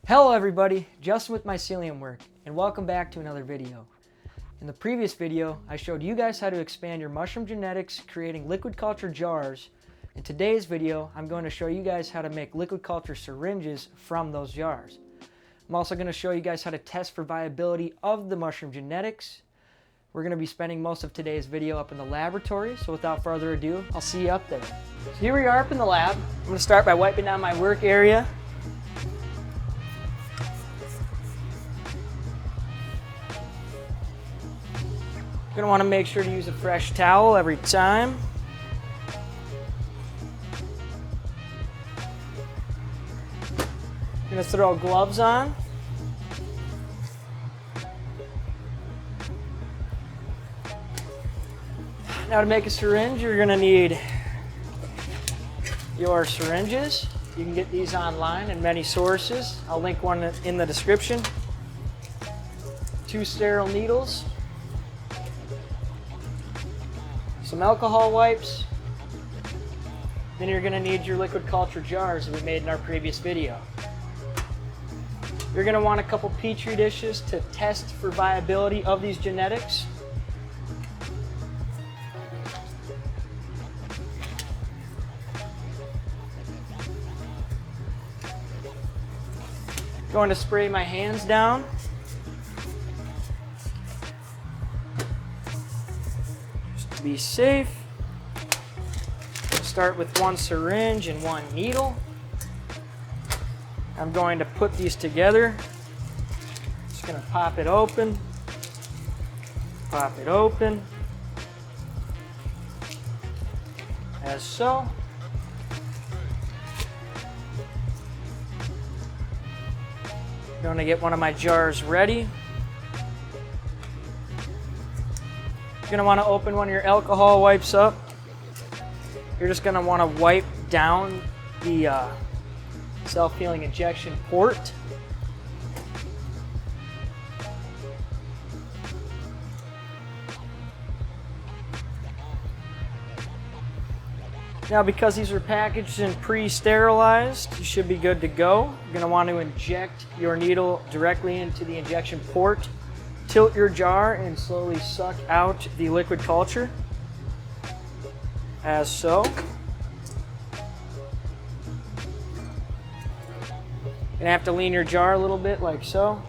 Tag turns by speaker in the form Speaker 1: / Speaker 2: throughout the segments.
Speaker 1: Hello everybody, Justin with Mycelium Work, and welcome back to another video. In the previous video, I showed you guys how to expand your mushroom genetics creating liquid culture jars. In today's video, I'm going to show you guys how to make liquid culture syringes from those jars. I'm also going to show you guys how to test for viability of the mushroom genetics. We're going to be spending most of today's video up in the laboratory, so without further ado, I'll see you up there. So here we are up in the lab. I'm going to start by wiping down my work area. You're going to want to make sure to use a fresh towel every time. You're going to throw gloves on. Now to make a syringe, you're going to need your syringes. You can get these online in many sources. I'll link one in the description. 2 sterile needles. Some alcohol wipes. Then you're going to need your liquid culture jars that we made in our previous video. You're going to want a couple petri dishes to test for viability of these genetics. Going to spray my hands down. To be safe, start with 1 syringe and 1 needle. I'm going to put these together. Just going to pop it open, as so. I'm going to get one of my jars ready. You're going to want to open one of your alcohol wipes up. You're just going to want to wipe down the self-healing injection port. Now, because these are packaged and pre-sterilized, you should be good to go. You're going to want to inject your needle directly into the injection port. Tilt your jar and slowly suck out the liquid culture, as so. You're going to have to lean your jar a little bit, like so.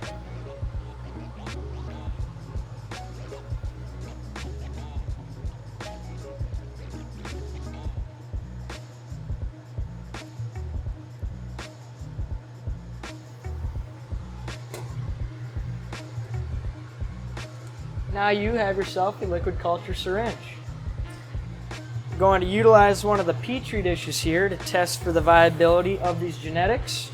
Speaker 1: Now you have yourself a liquid culture syringe. You're going to utilize one of the petri dishes here to test for the viability of these genetics.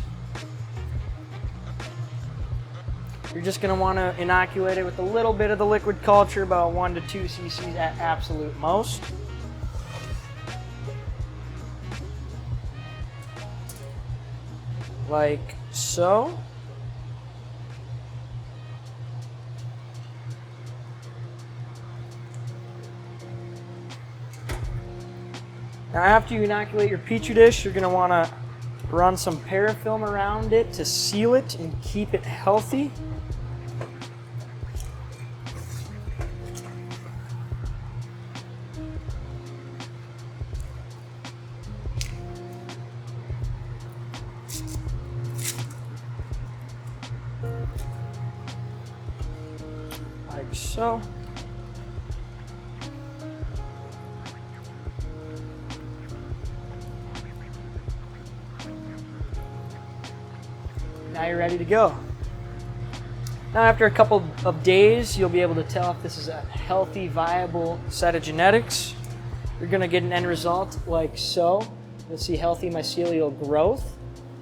Speaker 1: You're just going to want to inoculate it with a little bit of the liquid culture, about 1 to 2 cc's at absolute most. Like so. Now after you inoculate your petri dish, you're going to want to run some parafilm around it to seal it and keep it healthy. Like so. Now you're ready to go. Now after a couple of days, you'll be able to tell if this is a healthy, viable set of genetics. You're going to get an end result like so. You'll see healthy mycelial growth.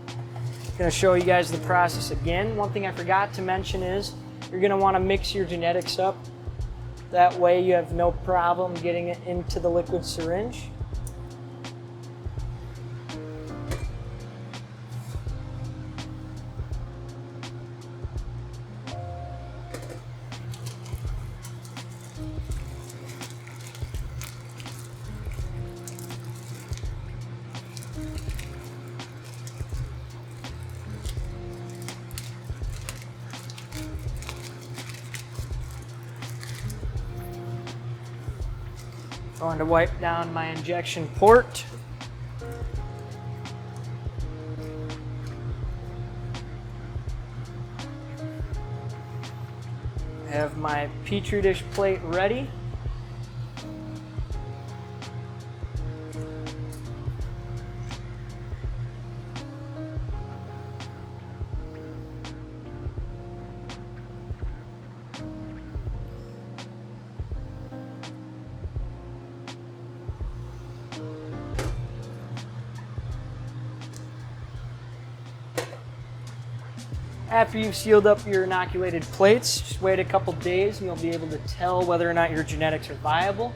Speaker 1: I'm going to show you guys the process again. One thing I forgot to mention is you're going to want to mix your genetics up. That way you have no problem getting it into the liquid syringe. Going to wipe down my injection port. I have my Petri dish plate ready. After you've sealed up your inoculated plates, just wait a couple days and you'll be able to tell whether or not your genetics are viable.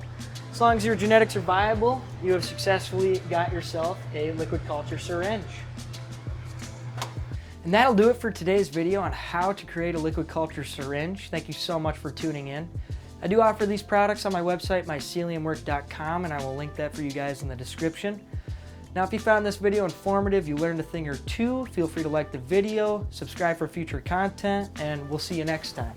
Speaker 1: As long as your genetics are viable, you have successfully got yourself a liquid culture syringe. And that'll do it for today's video on how to create a liquid culture syringe. Thank you so much for tuning in. I do offer these products on my website, myceliumwork.com, and I will link that for you guys in the description. Now, if you found this video informative, you learned a thing or two, feel free to like the video, subscribe for future content, and we'll see you next time.